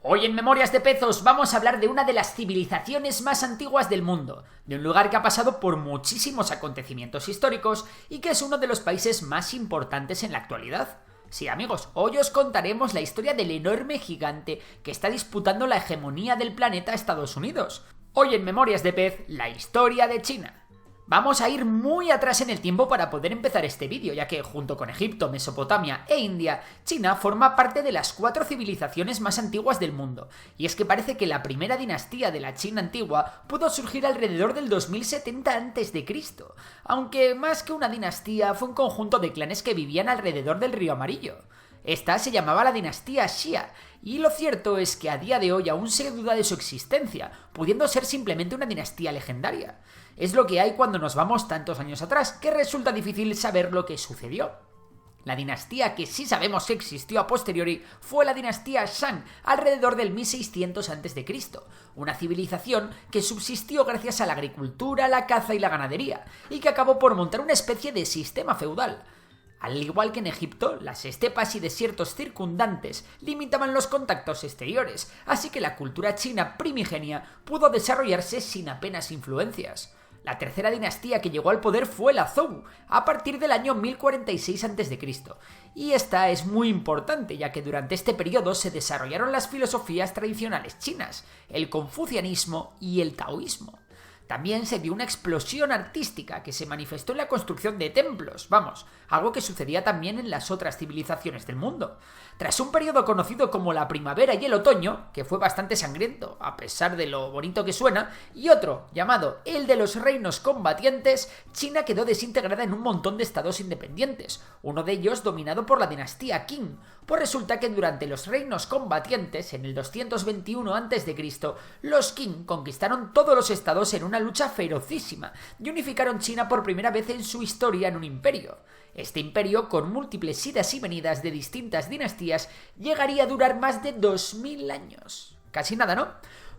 Hoy en Memorias de Pezos vamos a hablar de una de las civilizaciones más antiguas del mundo, de un lugar que ha pasado por muchísimos acontecimientos históricos y que es uno de los países más importantes en la actualidad. Sí, amigos, hoy os contaremos la historia del enorme gigante que está disputando la hegemonía del planeta a Estados Unidos. Hoy en Memorias de Pez, la historia de China. Vamos a ir muy atrás en el tiempo para poder empezar este vídeo, ya que junto con Egipto, Mesopotamia e India, China forma parte de las 4 civilizaciones más antiguas del mundo. Y es que parece que la primera dinastía de la China antigua pudo surgir alrededor del 2070 a.C., aunque más que una dinastía fue un conjunto de clanes que vivían alrededor del río Amarillo. Esta se llamaba la dinastía Xia, y lo cierto es que a día de hoy aún se duda de su existencia, pudiendo ser simplemente una dinastía legendaria. Es lo que hay cuando nos vamos tantos años atrás, que resulta difícil saber lo que sucedió. La dinastía que sí sabemos que existió a posteriori fue la dinastía Shang, alrededor del 1600 a.C., una civilización que subsistió gracias a la agricultura, la caza y la ganadería, y que acabó por montar una especie de sistema feudal. Al igual que en Egipto, las estepas y desiertos circundantes limitaban los contactos exteriores, así que la cultura china primigenia pudo desarrollarse sin apenas influencias. La tercera dinastía que llegó al poder fue la Zhou, a partir del año 1046 a.C., y esta es muy importante ya que durante este periodo se desarrollaron las filosofías tradicionales chinas, el confucianismo y el taoísmo. También se dio una explosión artística que se manifestó en la construcción de templos, algo que sucedía también en las otras civilizaciones del mundo. Tras un periodo conocido como la primavera y el otoño, que fue bastante sangriento, a pesar de lo bonito que suena, y otro, llamado el de los reinos combatientes, China quedó desintegrada en un montón de estados independientes, uno de ellos dominado por la dinastía Qing. Pues resulta que durante los reinos combatientes, en el 221 a.C., los Qing conquistaron todos los estados en una lucha ferocísima y unificaron China por primera vez en su historia en un imperio. Este imperio, con múltiples idas y venidas de distintas dinastías, llegaría a durar más de 2000 años. Casi nada, ¿no?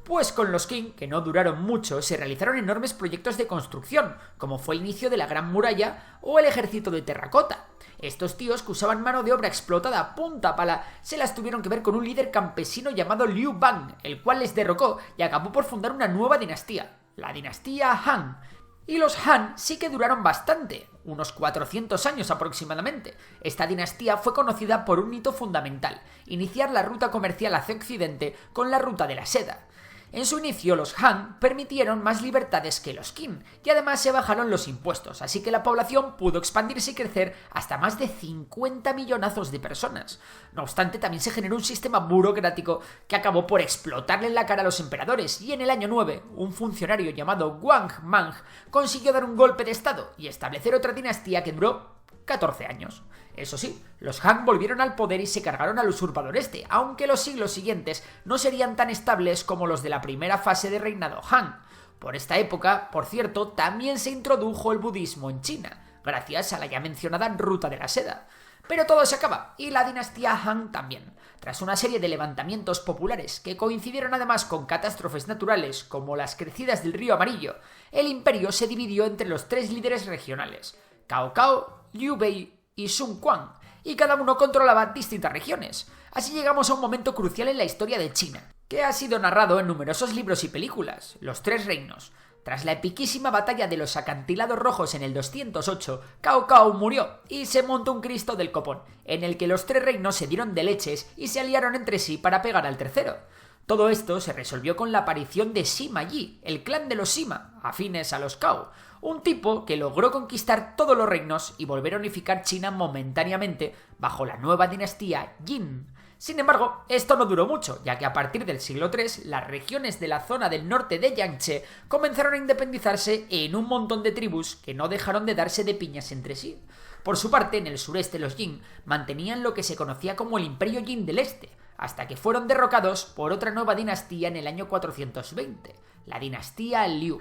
Pues con los Qing, que no duraron mucho, se realizaron enormes proyectos de construcción, como fue el inicio de la Gran Muralla o el ejército de terracota. Estos tíos, que usaban mano de obra explotada a punta pala, se las tuvieron que ver con un líder campesino llamado Liu Bang, el cual les derrocó y acabó por fundar una nueva dinastía, la dinastía Han. Y los Han sí que duraron bastante, unos 400 años aproximadamente. Esta dinastía fue conocida por un hito fundamental: iniciar la ruta comercial hacia Occidente con la ruta de la seda. En su inicio, los Han permitieron más libertades que los Qing, y además se bajaron los impuestos, así que la población pudo expandirse y crecer hasta más de 50 millonazos de personas. No obstante, también se generó un sistema burocrático que acabó por explotarle en la cara a los emperadores, y en el año 9, un funcionario llamado Wang Mang consiguió dar un golpe de estado y establecer otra dinastía que duró 14 años. Eso sí, los Han volvieron al poder y se cargaron al usurpador este, aunque los siglos siguientes no serían tan estables como los de la primera fase de reinado Han. Por esta época, por cierto, también se introdujo el budismo en China, gracias a la ya mencionada Ruta de la Seda. Pero todo se acaba, y la dinastía Han también. Tras una serie de levantamientos populares que coincidieron además con catástrofes naturales como las crecidas del río Amarillo, el imperio se dividió entre los 3 líderes regionales: Cao Cao, Liu Bei y Sun Quan, y cada uno controlaba distintas regiones. Así llegamos a un momento crucial en la historia de China, que ha sido narrado en numerosos libros y películas: los 3 reinos. Tras la epiquísima batalla de los acantilados rojos en el 208, Cao Cao murió y se montó un Cristo del copón, en el que los 3 reinos se dieron de leches y se aliaron entre sí para pegar al tercero. Todo esto se resolvió con la aparición de Sima Yi, el clan de los Sima, afines a los Cao, un tipo que logró conquistar todos los reinos y volver a unificar China momentáneamente bajo la nueva dinastía Jin. Sin embargo, esto no duró mucho, ya que a partir del siglo III, las regiones de la zona del norte de Yangtze comenzaron a independizarse en un montón de tribus que no dejaron de darse de piñas entre sí. Por su parte, en el sureste los Jin mantenían lo que se conocía como el Imperio Jin del Este, hasta que fueron derrocados por otra nueva dinastía en el año 420, la dinastía Liu.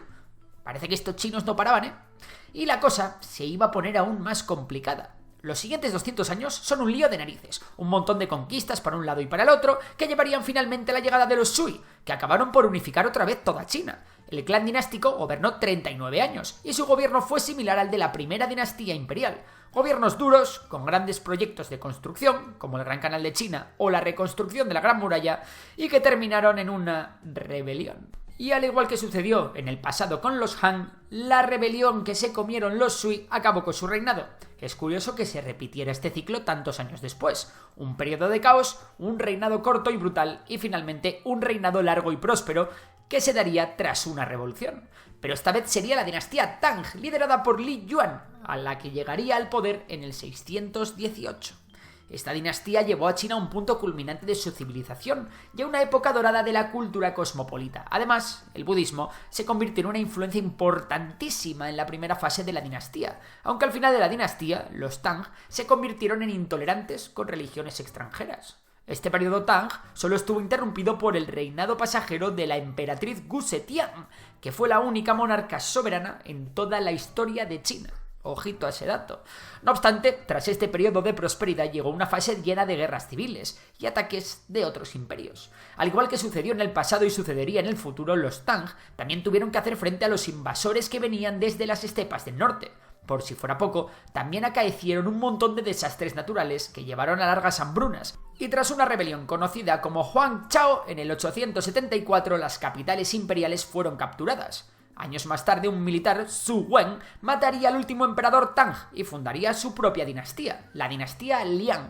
Parece que estos chinos no paraban, ¿eh? Y la cosa se iba a poner aún más complicada. Los siguientes 200 años son un lío de narices, un montón de conquistas para un lado y para el otro, que llevarían finalmente a la llegada de los Sui, que acabaron por unificar otra vez toda China. El clan dinástico gobernó 39 años y su gobierno fue similar al de la primera dinastía imperial. Gobiernos duros, con grandes proyectos de construcción, como el Gran Canal de China o la reconstrucción de la Gran Muralla, y que terminaron en una rebelión. Y al igual que sucedió en el pasado con los Han, la rebelión que se comieron los Sui acabó con su reinado. Es curioso que se repitiera este ciclo tantos años después. Un periodo de caos, un reinado corto y brutal y finalmente un reinado largo y próspero que se daría tras una revolución. Pero esta vez sería la dinastía Tang, liderada por Li Yuan, a la que llegaría al poder en el 618. Esta dinastía llevó a China a un punto culminante de su civilización y a una época dorada de la cultura cosmopolita. Además, el budismo se convirtió en una influencia importantísima en la primera fase de la dinastía, aunque al final de la dinastía, los Tang se convirtieron en intolerantes con religiones extranjeras. Este periodo Tang solo estuvo interrumpido por el reinado pasajero de la emperatriz Gu Zetian, que fue la única monarca soberana en toda la historia de China. Ojito a ese dato. No obstante, tras este periodo de prosperidad llegó una fase llena de guerras civiles y ataques de otros imperios. Al igual que sucedió en el pasado y sucedería en el futuro, los Tang también tuvieron que hacer frente a los invasores que venían desde las estepas del norte. Por si fuera poco, también acaecieron un montón de desastres naturales que llevaron a largas hambrunas, y tras una rebelión conocida como Huang Chao en el 874 las capitales imperiales fueron capturadas. Años más tarde, un militar, Su Wen, mataría al último emperador Tang y fundaría su propia dinastía, la dinastía Liang.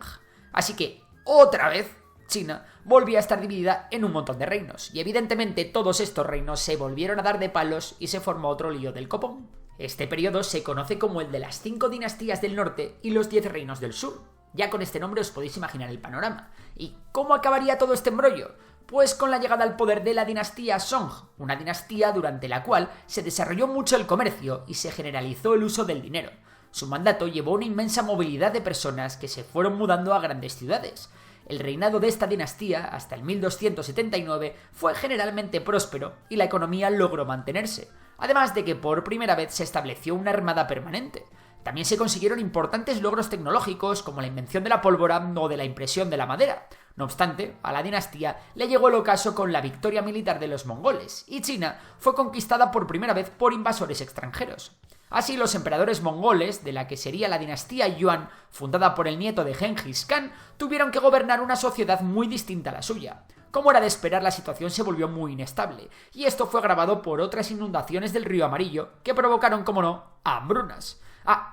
Así que, otra vez, China volvía a estar dividida en un montón de reinos, y evidentemente todos estos reinos se volvieron a dar de palos y se formó otro lío del copón. Este periodo se conoce como el de las 5 dinastías del norte y los 10 reinos del sur. Ya con este nombre os podéis imaginar el panorama. ¿Y cómo acabaría todo este embrollo? Pues con la llegada al poder de la dinastía Song, una dinastía durante la cual se desarrolló mucho el comercio y se generalizó el uso del dinero. Su mandato llevó una inmensa movilidad de personas que se fueron mudando a grandes ciudades. El reinado de esta dinastía, hasta el 1279, fue generalmente próspero y la economía logró mantenerse, además de que por primera vez se estableció una armada permanente. También se consiguieron importantes logros tecnológicos como la invención de la pólvora o de la impresión de la madera. No obstante, a la dinastía le llegó el ocaso con la victoria militar de los mongoles, y China fue conquistada por primera vez por invasores extranjeros. Así, los emperadores mongoles, de la que sería la dinastía Yuan, fundada por el nieto de Genghis Khan, tuvieron que gobernar una sociedad muy distinta a la suya. Como era de esperar, la situación se volvió muy inestable, y esto fue agravado por otras inundaciones del río Amarillo, que provocaron, como no, hambrunas.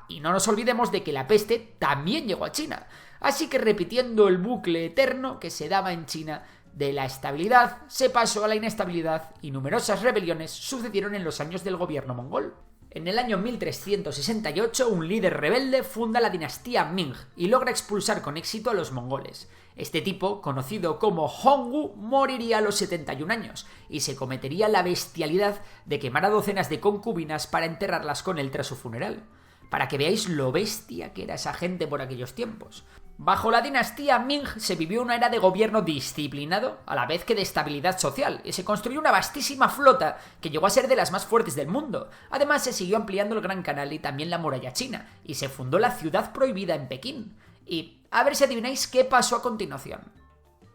Y no nos olvidemos de que la peste también llegó a China. Así que repitiendo el bucle eterno que se daba en China, de la estabilidad se pasó a la inestabilidad y numerosas rebeliones sucedieron en los años del gobierno mongol. En el año 1368, un líder rebelde funda la dinastía Ming y logra expulsar con éxito a los mongoles. Este tipo, conocido como Hongwu, moriría a los 71 años y se cometería la bestialidad de quemar a docenas de concubinas para enterrarlas con él tras su funeral. Para que veáis lo bestia que era esa gente por aquellos tiempos. Bajo la dinastía Ming se vivió una era de gobierno disciplinado a la vez que de estabilidad social y se construyó una vastísima flota que llegó a ser de las más fuertes del mundo. Además se siguió ampliando el Gran Canal y también la muralla china y se fundó la ciudad prohibida en Pekín. Y a ver si adivináis qué pasó a continuación.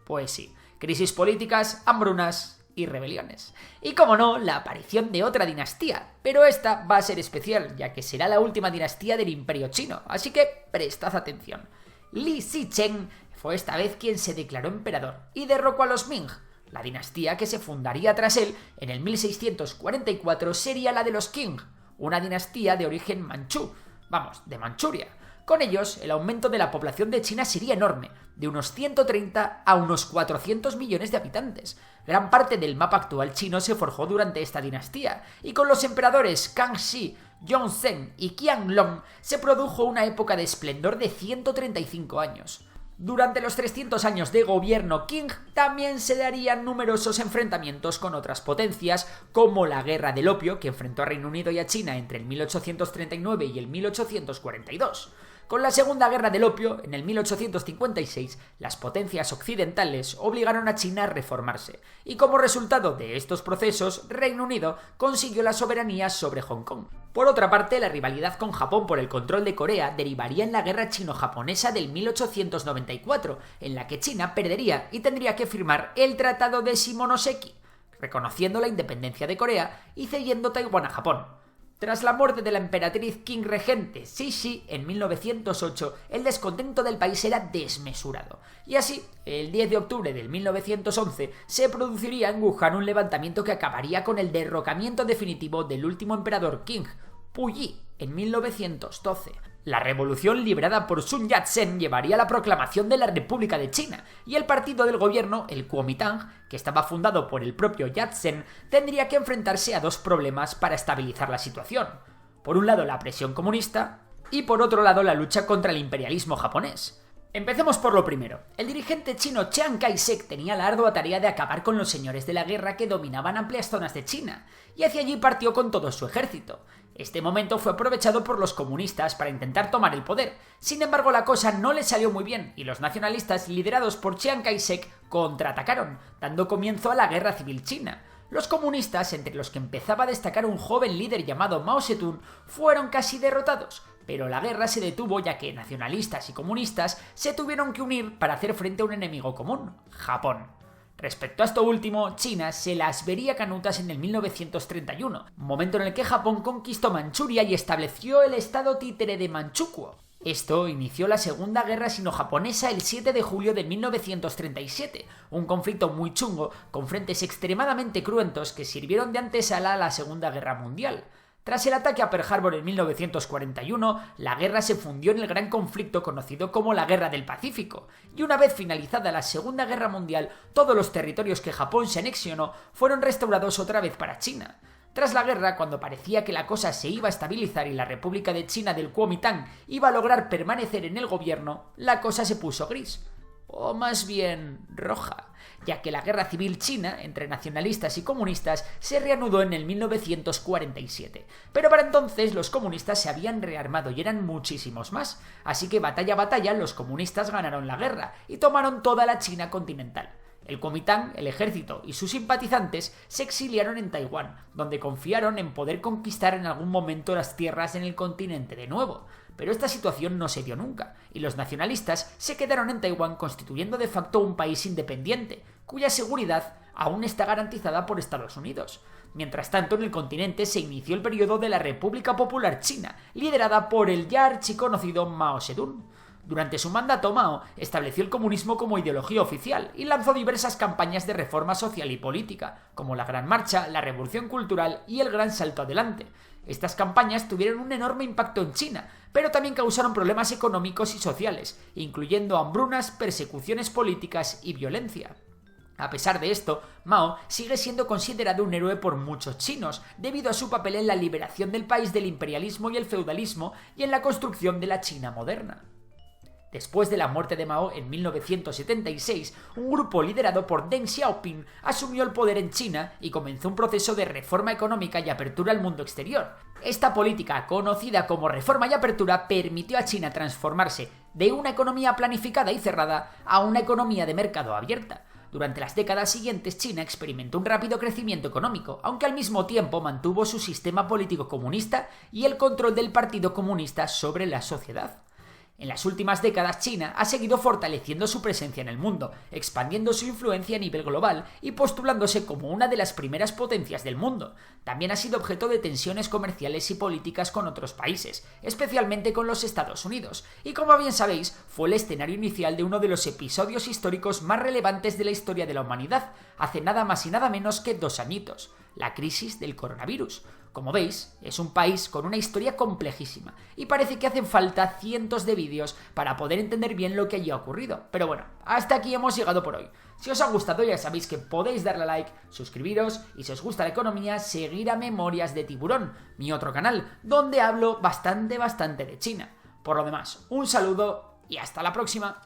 Pues sí, crisis políticas, hambrunas y rebeliones. Y como no, la aparición de otra dinastía, pero esta va a ser especial, ya que será la última dinastía del Imperio Chino, así que prestad atención. Li Zicheng fue esta vez quien se declaró emperador y derrocó a los Ming. La dinastía que se fundaría tras él en el 1644 sería la de los Qing, una dinastía de origen manchú, de Manchuria. Con ellos, el aumento de la población de China sería enorme, de unos 130 a unos 400 millones de habitantes. Gran parte del mapa actual chino se forjó durante esta dinastía, y con los emperadores Kangxi, Yongzheng y Qianlong se produjo una época de esplendor de 135 años. Durante los 300 años de gobierno Qing también se darían numerosos enfrentamientos con otras potencias, como la Guerra del Opio, que enfrentó a Reino Unido y a China entre el 1839 y el 1842. Con la Segunda Guerra del Opio, en el 1856, las potencias occidentales obligaron a China a reformarse, y como resultado de estos procesos, Reino Unido consiguió la soberanía sobre Hong Kong. Por otra parte, la rivalidad con Japón por el control de Corea derivaría en la Guerra Chino-Japonesa del 1894, en la que China perdería y tendría que firmar el Tratado de Shimonoseki. reconociendo la independencia de Corea y cediendo Taiwán a Japón. Tras la muerte de la emperatriz Qing regente Cixi en 1908, el descontento del país era desmesurado. Y así, el 10 de octubre de 1911, se produciría en Wuhan un levantamiento que acabaría con el derrocamiento definitivo del último emperador Qing, Puyi, en 1912. La revolución liderada por Sun Yat-sen llevaría a la proclamación de la República de China, y el partido del gobierno, el Kuomintang, que estaba fundado por el propio Yat-sen, tendría que enfrentarse a dos problemas para estabilizar la situación. Por un lado, la presión comunista, y por otro lado, la lucha contra el imperialismo japonés. Empecemos por lo primero. El dirigente chino Chiang Kai-shek tenía la ardua tarea de acabar con los señores de la guerra que dominaban amplias zonas de China, y hacia allí partió con todo su ejército. Este momento fue aprovechado por los comunistas para intentar tomar el poder. Sin embargo, la cosa no les salió muy bien y los nacionalistas, liderados por Chiang Kai-shek, contraatacaron, dando comienzo a la Guerra Civil China. Los comunistas, entre los que empezaba a destacar un joven líder llamado Mao Zedong, fueron casi derrotados, pero la guerra se detuvo ya que nacionalistas y comunistas se tuvieron que unir para hacer frente a un enemigo común, Japón. Respecto a esto último, China se las vería canutas en el 1931, momento en el que Japón conquistó Manchuria y estableció el estado títere de Manchukuo. Esto inició la Segunda Guerra Sino-Japonesa el 7 de julio de 1937, un conflicto muy chungo con frentes extremadamente cruentos que sirvieron de antesala a la Segunda Guerra Mundial. Tras el ataque a Pearl Harbor en 1941, la guerra se fundió en el gran conflicto conocido como la Guerra del Pacífico, y una vez finalizada la Segunda Guerra Mundial, todos los territorios que Japón se anexionó fueron restaurados otra vez para China. Tras la guerra, cuando parecía que la cosa se iba a estabilizar y la República de China del Kuomintang iba a lograr permanecer en el gobierno, la cosa se puso gris. O más bien roja, ya que la guerra civil china entre nacionalistas y comunistas se reanudó en el 1947. Pero para entonces los comunistas se habían rearmado y eran muchísimos más, así que batalla a batalla los comunistas ganaron la guerra y tomaron toda la China continental. El Kuomintang, el ejército y sus simpatizantes se exiliaron en Taiwán, donde confiaron en poder conquistar en algún momento las tierras en el continente de nuevo. Pero esta situación no se dio nunca, y los nacionalistas se quedaron en Taiwán constituyendo de facto un país independiente, cuya seguridad aún está garantizada por Estados Unidos. Mientras tanto, en el continente se inició el periodo de la República Popular China, liderada por el ya archiconocido Mao Zedong. Durante su mandato, Mao estableció el comunismo como ideología oficial y lanzó diversas campañas de reforma social y política, como la Gran Marcha, la Revolución Cultural y el Gran Salto Adelante. Estas campañas tuvieron un enorme impacto en China, pero también causaron problemas económicos y sociales, incluyendo hambrunas, persecuciones políticas y violencia. A pesar de esto, Mao sigue siendo considerado un héroe por muchos chinos, debido a su papel en la liberación del país del imperialismo y el feudalismo y en la construcción de la China moderna. Después de la muerte de Mao en 1976, un grupo liderado por Deng Xiaoping asumió el poder en China y comenzó un proceso de reforma económica y apertura al mundo exterior. Esta política, conocida como reforma y apertura, permitió a China transformarse de una economía planificada y cerrada a una economía de mercado abierta. Durante las décadas siguientes, China experimentó un rápido crecimiento económico, aunque al mismo tiempo mantuvo su sistema político comunista y el control del Partido Comunista sobre la sociedad. En las últimas décadas, China ha seguido fortaleciendo su presencia en el mundo, expandiendo su influencia a nivel global y postulándose como una de las primeras potencias del mundo. También ha sido objeto de tensiones comerciales y políticas con otros países, especialmente con los Estados Unidos, y como bien sabéis, fue el escenario inicial de uno de los episodios históricos más relevantes de la historia de la humanidad, hace nada más y nada menos que 2 añitos, la crisis del coronavirus. Como veis, es un país con una historia complejísima y parece que hacen falta cientos de vídeos para poder entender bien lo que allí ha ocurrido. Pero bueno, hasta aquí hemos llegado por hoy. Si os ha gustado ya sabéis que podéis darle a like, suscribiros y si os gusta la economía, seguir a Memorias de Tiburón, mi otro canal, donde hablo bastante de China. Por lo demás, un saludo y hasta la próxima.